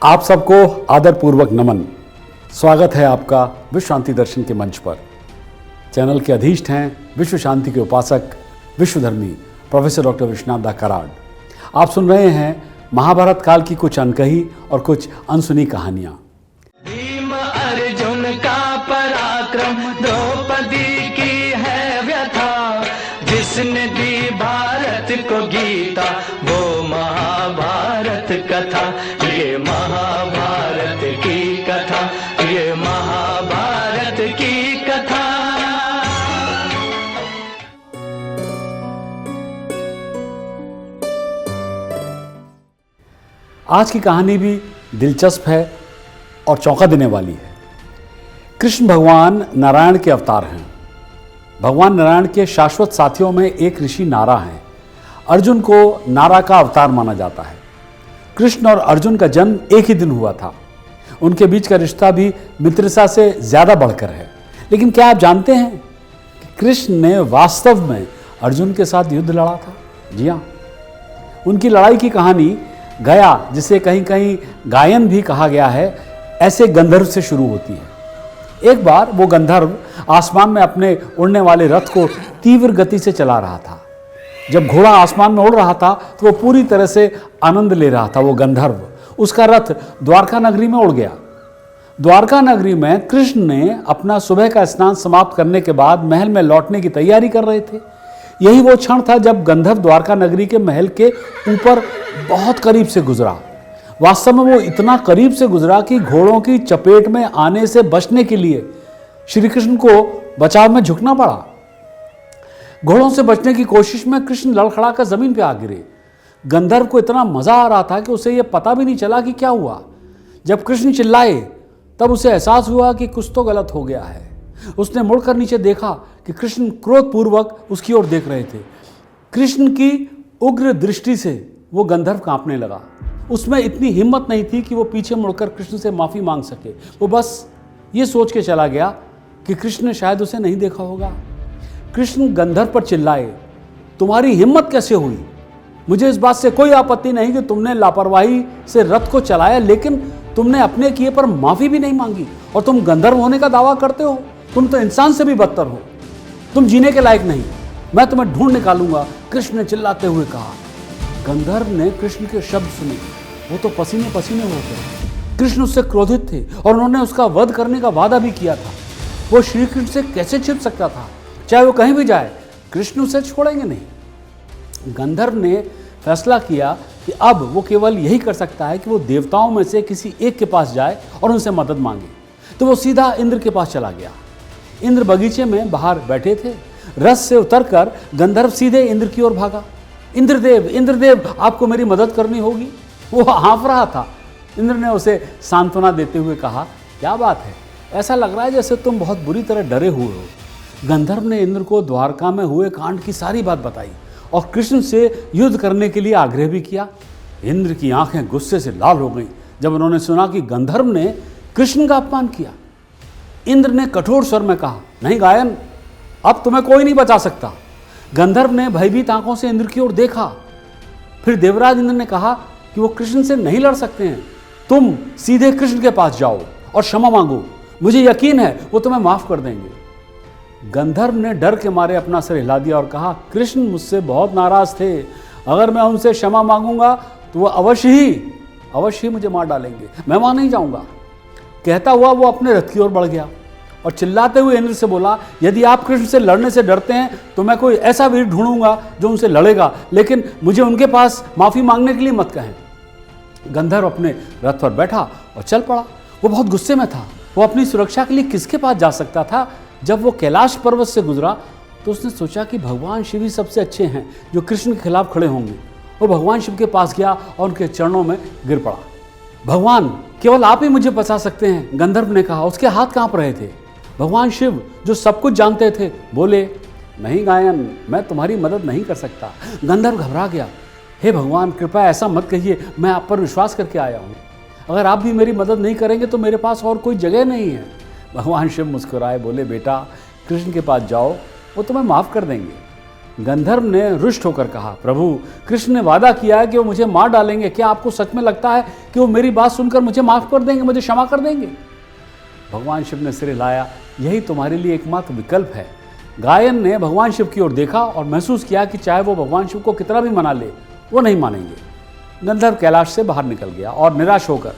आप सबको आदरपूर्वक नमन। स्वागत है आपका विश्व शांति दर्शन के मंच पर। चैनल के अधीष्ट हैं विश्व शांति के उपासक विश्वधर्मी प्रोफेसर डॉक्टर विश्वनाथ दा कराड। आप सुन रहे हैं महाभारत काल की कुछ अनकही और कुछ अनसुनी कहानियां। भीम अर्जुन का पराक्रम द्रौपदी की है व्यथा, जिसने दी भारत को गीता वो महाभारत कथा। ये महाभारत की कथा, ये महाभारत की कथा। आज की कहानी भी दिलचस्प है और चौंका देने वाली है। कृष्ण भगवान नारायण के अवतार हैं। भगवान नारायण के शाश्वत साथियों में एक ऋषि नारा हैं। अर्जुन को नारा का अवतार माना जाता है। कृष्ण और अर्जुन का जन्म एक ही दिन हुआ था। उनके बीच का रिश्ता भी मित्रता से ज्यादा बढ़कर है। लेकिन क्या आप जानते हैं कि कृष्ण ने वास्तव में अर्जुन के साथ युद्ध लड़ा था? जी हाँ, उनकी लड़ाई की कहानी गया, जिसे कहीं कहीं गायन भी कहा गया है, ऐसे गंधर्व से शुरू होती है। एक बार वो गंधर्व आसमान में अपने उड़ने वाले रथ को तीव्र गति से चला रहा था। जब घोड़ा आसमान में उड़ रहा था तो वो पूरी तरह से आनंद ले रहा था। वो गंधर्व, उसका रथ द्वारका नगरी में उड़ गया। द्वारका नगरी में कृष्ण ने अपना सुबह का स्नान समाप्त करने के बाद महल में लौटने की तैयारी कर रहे थे। यही वो क्षण था जब गंधर्व द्वारका नगरी के महल के ऊपर बहुत करीब से गुजरा। वास्तव में वो इतना करीब से गुजरा कि घोड़ों की चपेट में आने से बचने के लिए श्री कृष्ण को बचाव में झुकना पड़ा। घोड़ों से बचने की कोशिश में कृष्ण लड़खड़ाकर जमीन पे आ गिरे। गंधर्व को इतना मजा आ रहा था कि उसे यह पता भी नहीं चला कि क्या हुआ। जब कृष्ण चिल्लाए तब उसे एहसास हुआ कि कुछ तो गलत हो गया है। उसने मुड़कर नीचे देखा कि कृष्ण क्रोधपूर्वक उसकी ओर देख रहे थे। कृष्ण की उग्र दृष्टि से वो गंधर्व कांपने लगा। उसमें इतनी हिम्मत नहीं थी कि वो पीछे मुड़कर कृष्ण से माफी मांग सके। वो बस ये सोच के चला गया कि कृष्ण ने शायद उसे नहीं देखा होगा। कृष्ण गंधर्व पर चिल्लाए, तुम्हारी हिम्मत कैसे हुई? मुझे इस बात से कोई आपत्ति नहीं कि तुमने लापरवाही से रथ को चलाया, लेकिन तुमने अपने किए पर माफी भी नहीं मांगी। और तुम गंधर्व होने का दावा करते हो? तुम तो इंसान से भी बदतर हो। तुम जीने के लायक नहीं। मैं तुम्हें ढूंढ निकालूंगा, कृष्ण ने चिल्लाते हुए कहा। गंधर्व ने कृष्ण के शब्द सुने। वो तो पसीने पसीने हो गए। कृष्ण उससे क्रोधित थे और उन्होंने उसका वध करने का वादा भी किया था। वो श्री कृष्ण से कैसे छिप सकता था? चाहे वो कहीं भी जाए, कृष्ण उसे छोड़ेंगे नहीं। गंधर्व ने फैसला किया कि अब वो केवल यही कर सकता है कि वो देवताओं में से किसी एक के पास जाए और उनसे मदद मांगे। तो वो सीधा इंद्र के पास चला गया। इंद्र बगीचे में बाहर बैठे थे। रथ से उतरकर गंधर्व सीधे इंद्र की ओर भागा। इंद्रदेव, इंद्रदेव, आपको मेरी मदद करनी होगी। वो हाँफ रहा था। इंद्र ने उसे सांत्वना देते हुए कहा, क्या बात है? ऐसा लग रहा है जैसे तुम बहुत बुरी तरह डरे हुए हो। गंधर्व ने इंद्र को द्वारका में हुए कांड की सारी बात बताई और कृष्ण से युद्ध करने के लिए आग्रह भी किया। इंद्र की आंखें गुस्से से लाल हो गईं जब उन्होंने सुना कि गंधर्व ने कृष्ण का अपमान किया। इंद्र ने कठोर स्वर में कहा, नहीं गायन, अब तुम्हें कोई नहीं बचा सकता। गंधर्व ने भयभीत आंखों से इंद्र की ओर देखा। फिर देवराज इंद्र ने कहा कि वो कृष्ण से नहीं लड़ सकते हैं। तुम सीधे कृष्ण के पास जाओ और क्षमा मांगो। मुझे यकीन है वो तुम्हें माफ कर देंगे। गंधर्व ने डर के मारे अपना सिर हिला दिया और कहा, कृष्ण मुझसे बहुत नाराज थे। अगर मैं उनसे क्षमा मांगूंगा तो वो अवश्य ही मुझे मार डालेंगे। मैं वहां नहीं जाऊंगा। कहता हुआ वो अपने रथ की ओर बढ़ गया और चिल्लाते हुए इंद्र से बोला, यदि आप कृष्ण से लड़ने से डरते हैं तो मैं कोई ऐसा वीर ढूंढूंगा जो उनसे लड़ेगा, लेकिन मुझे उनके पास माफी मांगने के लिए मत कहें। गंधर्व अपने रथ पर बैठा और चल पड़ा। वो बहुत गुस्से में था। वो अपनी सुरक्षा के लिए किसके पास जा सकता था? जब वो कैलाश पर्वत से गुजरा तो उसने सोचा कि भगवान शिव ही सबसे अच्छे हैं जो कृष्ण के खिलाफ खड़े होंगे। वो भगवान शिव के पास गया और उनके चरणों में गिर पड़ा। भगवान, केवल आप ही मुझे बचा सकते हैं, गंधर्व ने कहा। उसके हाथ कांप रहे थे। भगवान शिव, जो सब कुछ जानते थे, बोले, नहीं गायन, मैं तुम्हारी मदद नहीं कर सकता। गंधर्व घबरा गया। हे भगवान, कृपया ऐसा मत कहिए, मैं आप पर विश्वास करके आया हूँ। अगर आप भी मेरी मदद नहीं करेंगे तो मेरे पास और कोई जगह नहीं है। भगवान शिव मुस्कुराए, बोले, बेटा, कृष्ण के पास जाओ, वो तुम्हें माफ़ कर देंगे। गंधर्व ने रुष्ट होकर कहा, प्रभु, कृष्ण ने वादा किया है कि वो मुझे मार डालेंगे, क्या आपको सच में लगता है कि वो मेरी बात सुनकर मुझे माफ कर देंगे, मुझे क्षमा कर देंगे? भगवान शिव ने सिर हिलाया, यही तुम्हारे लिए एकमात्र विकल्प है। गायन ने भगवान शिव की ओर देखा और महसूस किया कि चाहे वो भगवान शिव को कितना भी मना ले, वो नहीं मानेंगे। गंधर्व कैलाश से बाहर निकल गया और निराश होकर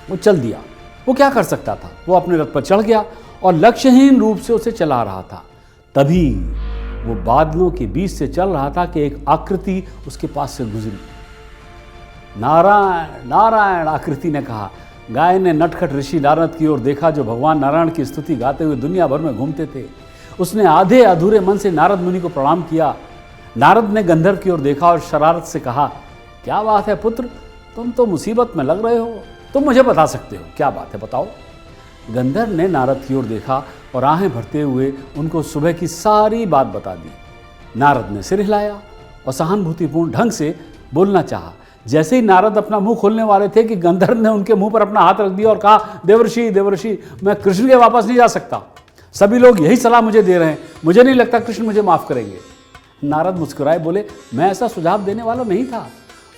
वो चल दिया। वो क्या कर सकता था? वो अपने रथ पर चढ़ गया और लक्ष्यहीन रूप से उसे चला रहा था। तभी वो बादलों के बीच से चल रहा था कि एक आकृति उसके पास से गुजरी। नारायण नारायण, आकृति ने कहा। गाय ने नटखट ऋषि नारद की ओर देखा, जो भगवान नारायण की स्तुति गाते हुए दुनिया भर में घूमते थे। उसने आधे अधूरे मन से नारद मुनि को प्रणाम किया। नारद ने गंधर्व की ओर देखा और शरारत से कहा, क्या बात है पुत्र, तुम तो मुसीबत में लग रहे हो, तुम मुझे बता सकते हो, क्या बात है, बताओ। गंधर्व ने नारद की ओर देखा और आहें भरते हुए उनको सुबह की सारी बात बता दी। नारद ने सिर हिलाया और सहानुभूतिपूर्ण ढंग से बोलना चाहा। जैसे ही नारद अपना मुंह खोलने वाले थे कि गंधर्व ने उनके मुंह पर अपना हाथ रख दिया और कहा, देवर्षि देवर्षि, मैं कृष्ण के वापस नहीं जा सकता। सभी लोग यही सलाह मुझे दे रहे हैं, मुझे नहीं लगता कृष्ण मुझे माफ करेंगे। नारद मुस्कुराए बोले, मैं ऐसा सुझाव देने वाला नहीं था,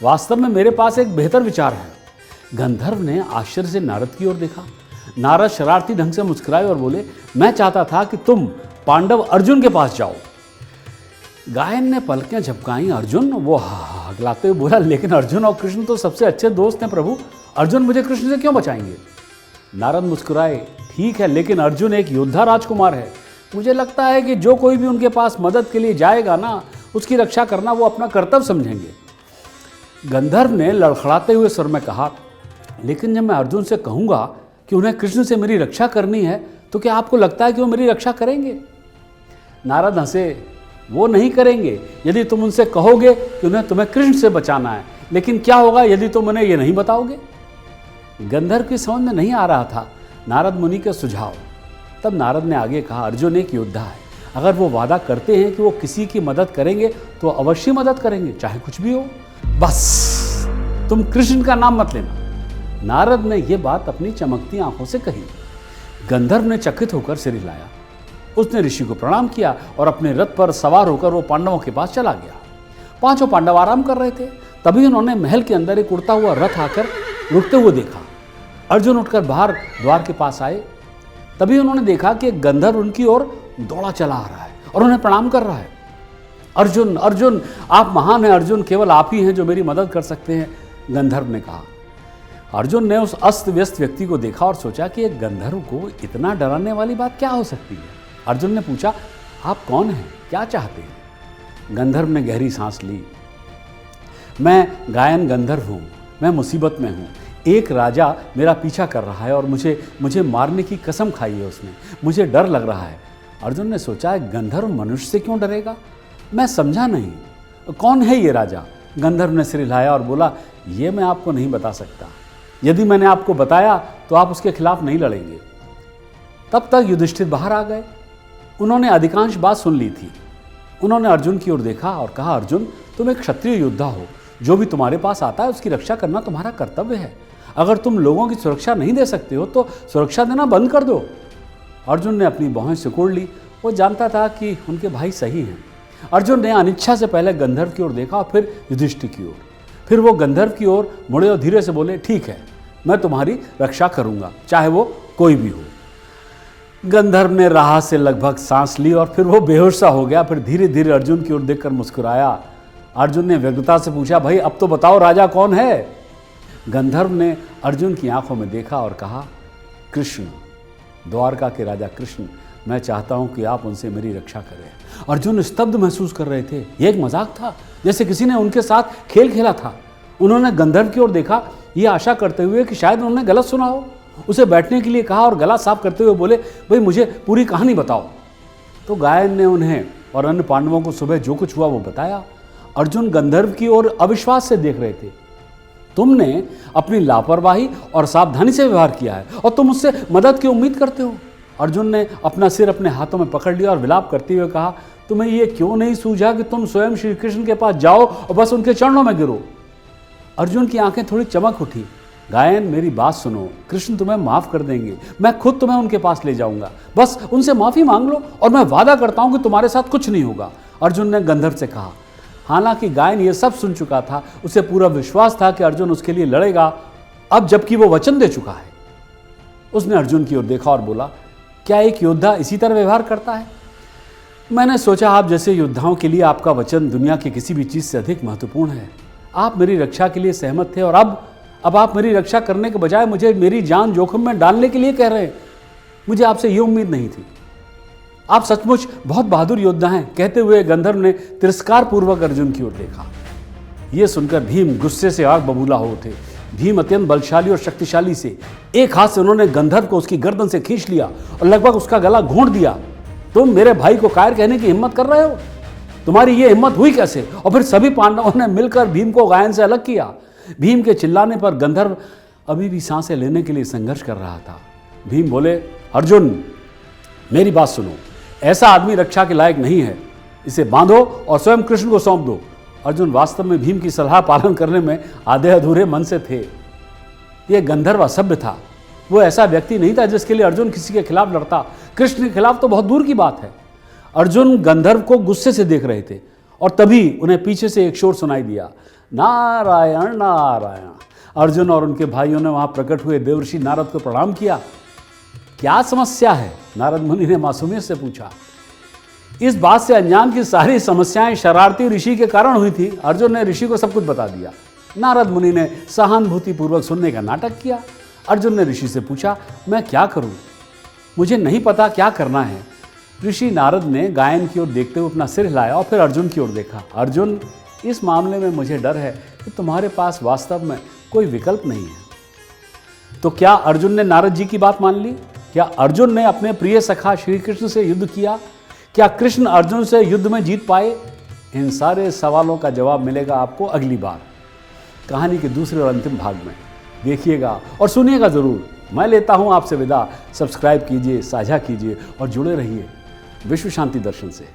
वास्तव में मेरे पास एक बेहतर विचार है। गंधर्व ने आश्चर्य से नारद की ओर देखा। नारद शरारती ढंग से मुस्कुराए और बोले, मैं चाहता था कि तुम पांडव अर्जुन के पास जाओ। गायन ने पलकें झपकाई। अर्जुन? वो हगलाते हुए बोला, लेकिन अर्जुन और कृष्ण तो सबसे अच्छे दोस्त हैं प्रभु, अर्जुन मुझे कृष्ण से क्यों बचाएंगे? नारद मुस्कुराए, ठीक है, लेकिन अर्जुन एक योद्धा राजकुमार है। मुझे लगता है कि जो कोई भी उनके पास मदद के लिए जाएगा ना, उसकी रक्षा करना वो अपना कर्तव्य समझेंगे। गंधर्व ने लड़खड़ाते हुए स्वर में कहा, लेकिन जब मैं अर्जुन से कहूँगा कि उन्हें कृष्ण से मेरी रक्षा करनी है, तो क्या आपको लगता है कि वो मेरी रक्षा करेंगे? नारद हंसे, वो नहीं करेंगे यदि तुम उनसे कहोगे कि उन्हें तुम्हें कृष्ण से बचाना है, लेकिन क्या होगा यदि तुम उन्हें ये नहीं बताओगे? गंधर्व की समझ में नहीं आ रहा था नारद मुनि के सुझाव। तब नारद ने आगे कहा, अर्जुन एक योद्धा है, अगर वो वादा करते हैं कि वो किसी की मदद करेंगे तो अवश्य मदद करेंगे, चाहे कुछ भी हो। बस तुम कृष्ण का नाम मत लेना। नारद ने यह बात अपनी चमकती आंखों से कही। गंधर्व ने चकित होकर सिर हिलाया। उसने ऋषि को प्रणाम किया और अपने रथ पर सवार होकर वो पांडवों के पास चला गया। पांचों पांडव आराम कर रहे थे, तभी उन्होंने महल के अंदर एक उड़ता हुआ रथ आकर रुकते हुए देखा। अर्जुन उठकर बाहर द्वार के पास आए। तभी उन्होंने देखा कि एक गंधर्व उनकी ओर दौड़ा चला आ रहा है और उन्हें प्रणाम कर रहा है। अर्जुन अर्जुन, आप महान हैं अर्जुन, केवल आप ही हैं जो मेरी मदद कर सकते हैं, गंधर्व ने कहा। अर्जुन ने उस अस्त व्यस्त व्यक्ति को देखा और सोचा कि एक गंधर्व को इतना डराने वाली बात क्या हो सकती है। अर्जुन ने पूछा, आप कौन हैं, क्या चाहते हैं? गंधर्व ने गहरी सांस ली। मैं गायन गंधर्व हूँ, मैं मुसीबत में हूँ। एक राजा मेरा पीछा कर रहा है और मुझे मारने की कसम खाई है उसने, मुझे डर लग रहा है। अर्जुन ने सोचा, गंधर्व मनुष्य से क्यों डरेगा? मैं समझा नहीं, कौन है ये राजा? गंधर्व ने सिर हिलाया और बोला, ये मैं आपको नहीं बता सकता। यदि मैंने आपको बताया तो आप उसके खिलाफ नहीं लड़ेंगे। तब तक युधिष्ठिर बाहर आ गए। उन्होंने अधिकांश बात सुन ली थी। उन्होंने अर्जुन की ओर देखा और कहा, अर्जुन तुम एक क्षत्रिय योद्धा हो, जो भी तुम्हारे पास आता है उसकी रक्षा करना तुम्हारा कर्तव्य है। अगर तुम लोगों की सुरक्षा नहीं दे सकते हो तो सुरक्षा देना बंद कर दो। अर्जुन ने अपनी बाहें सिकोड़ ली। वो जानता था कि उनके भाई सही हैं। अर्जुन ने अनिच्छा से पहले गंधर्व की ओर देखा और फिर युधिष्ठिर की ओर। फिर वो गंधर्व की ओर मुड़े और धीरे से बोले, ठीक है, मैं तुम्हारी रक्षा करूंगा, चाहे वो कोई भी हो। गंधर्व ने राहत से लगभग सांस ली और फिर वो बेहोश सा हो गया। फिर धीरे धीरे अर्जुन की ओर देखकर मुस्कुराया। अर्जुन ने व्यग्रता से पूछा, भाई अब तो बताओ राजा कौन है? गंधर्व ने अर्जुन की आंखों में देखा और कहा, कृष्ण, द्वारका के राजा कृष्ण, मैं चाहता हूं कि आप उनसे मेरी रक्षा करें। अर्जुन स्तब्ध महसूस कर रहे थे। यह एक मजाक था, जैसे किसी ने उनके साथ खेल खेला था। उन्होंने गंधर्व की ओर देखा, ये आशा करते हुए कि शायद उन्होंने गलत सुना हो। उसे बैठने के लिए कहा और गला साफ करते हुए बोले, भाई मुझे पूरी कहानी बताओ। तो गायन ने उन्हें और अन्य पांडवों को सुबह जो कुछ हुआ वो बताया। अर्जुन गंधर्व की ओर अविश्वास से देख रहे थे। तुमने अपनी लापरवाही और सावधानी से व्यवहार किया है और तुम उससे मदद की उम्मीद करते हो। अर्जुन ने अपना सिर अपने हाथों में पकड़ लिया और विलाप करते हुए कहा, तुम्हें यह क्यों नहीं सूझा कि तुम स्वयं श्री कृष्ण के पास जाओ और बस उनके चरणों में गिरो? अर्जुन की आंखें थोड़ी चमक उठी। गायन, मेरी बात सुनो, कृष्ण तुम्हें माफ कर देंगे। मैं खुद तुम्हें उनके पास ले जाऊंगा, बस उनसे माफी मांग लो और मैं वादा करता हूं कि तुम्हारे साथ कुछ नहीं होगा। अर्जुन ने गंधर्व से कहा। हालांकि गायन ये सब सुन चुका था, उसे पूरा विश्वास था कि अर्जुन उसके लिए लड़ेगा, अब जबकि वो वचन दे चुका है। उसने अर्जुन की ओर देखा और बोला, क्या एक योद्धा इसी तरह व्यवहार करता है? मैंने सोचा आप जैसे योद्धाओं के लिए आपका वचन दुनिया की किसी भी चीज़ से अधिक महत्वपूर्ण है। आप मेरी रक्षा के लिए सहमत थे और अब आप मेरी रक्षा करने के बजाय मुझे मेरी जान जोखिम में डालने के लिए कह रहे हैं। मुझे आपसे ये उम्मीद नहीं थी। आप सचमुच बहुत बहादुर योद्धा हैं, कहते हुए गंधर्व ने तिरस्कार पूर्वक अर्जुन की ओर देखा। यह सुनकर भीम गुस्से से आग बबूला हो उठे। भीम अत्यंत बलशाली और शक्तिशाली से एक हाथ से उन्होंने गंधर्व को उसकी गर्दन से खींच लिया और लगभग उसका गला घोंट दिया। तुम मेरे भाई को कायर कहने की हिम्मत कर रहे हो? तुम्हारी ये हिम्मत हुई कैसे? और फिर सभी पांडवों ने मिलकर भीम को गायन से अलग किया। भीम के चिल्लाने पर गंधर्व अभी भी सांसें लेने के लिए संघर्ष कर रहा था। भीम बोले, अर्जुन मेरी बात सुनो, ऐसा आदमी रक्षा के लायक नहीं है, इसे बांधो और स्वयं कृष्ण को सौंप दो। अर्जुन वास्तव में भीम की सलाह पालन करने में आधे अधूरे मन से थे। यह गंधर्व असभ्य था, वो ऐसा व्यक्ति नहीं था जिसके लिए अर्जुन किसी के खिलाफ लड़ता। कृष्ण के खिलाफ तो बहुत दूर की बात है। अर्जुन गंधर्व को गुस्से से देख रहे थे और तभी उन्हें पीछे से एक शोर सुनाई दिया, नारायण नारायण। अर्जुन और उनके भाइयों ने वहां प्रकट हुए देवर्षि नारद को प्रणाम किया। क्या समस्या है? नारद मुनि ने मासूमियत से पूछा। इस बात से अनजान की सारी समस्याएं शरारती ऋषि के कारण हुई थी। अर्जुन ने ऋषि को सब कुछ बता दिया। नारद मुनि ने सहानुभूतिपूर्वक सुनने का नाटक किया। अर्जुन ने ऋषि से पूछा, मैं क्या करूं? मुझे नहीं पता क्या करना है। ऋषि नारद ने गायन की ओर देखते हुए अपना सिर हिलाया और फिर अर्जुन की ओर देखा। अर्जुन, इस मामले में मुझे डर है कि तुम्हारे पास वास्तव में कोई विकल्प नहीं है। तो क्या अर्जुन ने नारद जी की बात मान ली? क्या अर्जुन ने अपने प्रिय सखा श्री कृष्ण से युद्ध किया? क्या कृष्ण अर्जुन से युद्ध में जीत पाए? इन सारे सवालों का जवाब मिलेगा आपको अगली बार, कहानी के दूसरे और अंतिम भाग में। देखिएगा और सुनिएगा जरूर। मैं लेता हूं आपसे विदा। सब्सक्राइब कीजिए, साझा कीजिए और जुड़े रहिए विश्व शांति दर्शन से।